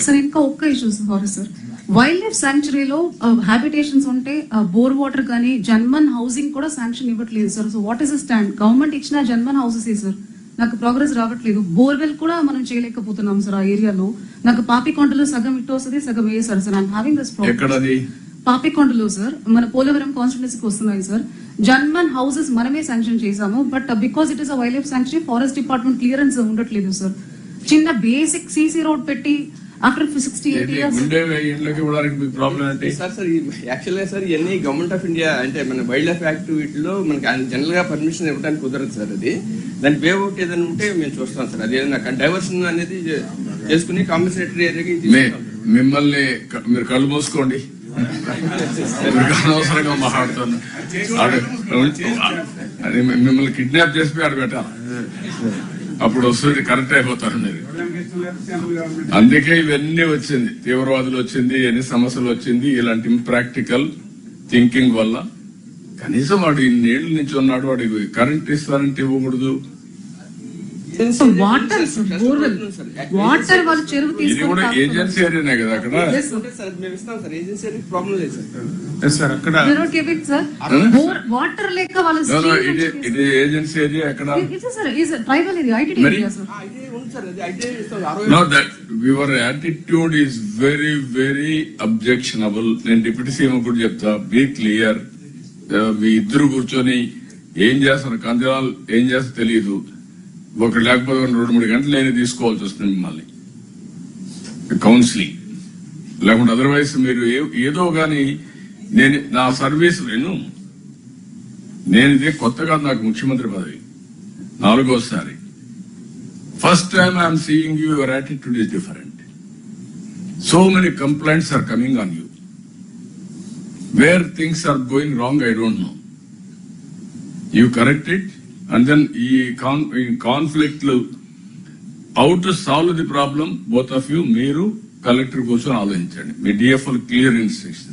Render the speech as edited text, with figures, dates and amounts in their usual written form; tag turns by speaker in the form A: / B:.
A: Sir ఇంకా ఒక్క issue sir, wildlife శాంక్చురీలో హ్యాబిటేషన్స్ ఉంటే బోర్ వాటర్ కానీ జన్మన్ హౌసింగ్ కూడా శాంక్షన్ ఇవ్వట్లేదు sir. So what is the stand? Government ఇచ్చిన జన్మన్ హౌసెస్ సార్, నాకు ప్రోగ్రెస్ రావట్లేదు. బోర్వెల్ కూడా మనం చేయలేకపోతున్నాం సార్ ఆ ఏరియాలో. నాకు పాపికొండలో సగం ఇటు వస్తుంది, సగం వేసారు sir. I'm having this problem. పాపికొండలో సార్, మన పోలవరం కాన్స్టిట్యున్సీకి వస్తున్నాయి సార్. జన్మన్ హౌసెస్ మనమే శాంక్షన్ చేసాము, but because it is a wildlife sanctuary forest department clearance ఉండట్లేదు సార్. చిన్న బేసిక్ సీసీ రోడ్ పెట్టి ఆఫ్టర్ 68 years
B: యాక్చువల్గా సార్ ఇవన్నీ గవర్నమెంట్ ఆఫ్ ఇండియా అంటే మన వైల్డ్ లైఫ్ యాక్ట్ వీటిలో మనకి జనరల్ గా పర్మిషన్ ఇవ్వడానికి కుదరదు సార్. అది దాని వే అవుట్ ఏదైనా ఉంటే మేము చూస్తాం సార్. అది ఏదైనా డైవర్షన్ అనేది చేసుకుని కాంపెన్సేటరీ ఏరియాకి
C: మిమ్మల్ని మీరు కళ్ళు మూసుకోండి, అనవసరంగా మాట్లాడుతున్నా. మిమ్మల్ని కిడ్నాప్ చేసి ఆడ పెట్టాలి, అప్పుడు వస్తుంది, కరెక్ట్ అయిపోతారు మీరు. అందుకే ఇవన్నీ వచ్చింది, తీవ్రవాదులు వచ్చింది, ఎన్ని సమస్యలు వచ్చింది, ఇలాంటి ఇంప్రాక్టికల్ థింకింగ్ వల్ల. కనీసం వాడు ఇన్నేళ్ల నుంచి ఉన్నాడు, వాడికి కరెంట్ ఇస్తారంటే ఇవ్వకూడదు.
A: వాటర్ వాళ్ళు చెరువు
C: ఇది కూడా ఏజెన్సీ ఏరియానే కదా అక్కడ.
A: వాటర్ లేక వాళ్ళు
C: ఇది ఏజెన్సీ ఏరియా ఎక్కడ?
A: Tribal area, IT area sir.
C: No, that your attitude is very, very objectionable. నేను డిప్యూటీ సీఎం కూడా చెప్తా, బీ క్లియర్. మీ ఇద్దరు కూర్చొని ఏం చేస్తారు, కందిరాలు ఏం చేస్తారో తెలియదు. ఒక లేకపోతే 2-3 గంటలు నేను తీసుకోవాల్సి వస్తుంది మిమ్మల్ని కౌన్సిలింగ్, లేకుంటే అదర్వైజ్ మీరు ఏదో గాని. నేను నా సర్వీస్ నేను ఇదే కొత్తగా నాకు ముఖ్యమంత్రి పదవి 4వ సారి. First time I am seeing you, your attitude is different. So many complaints are coming on you. Where things are going wrong, I don't know. You correct it, and then in conflict, how to solve the problem, both of you, Meeru, collector, కూర్చొని ఆలోచించండి. మీ DFL clear instructions.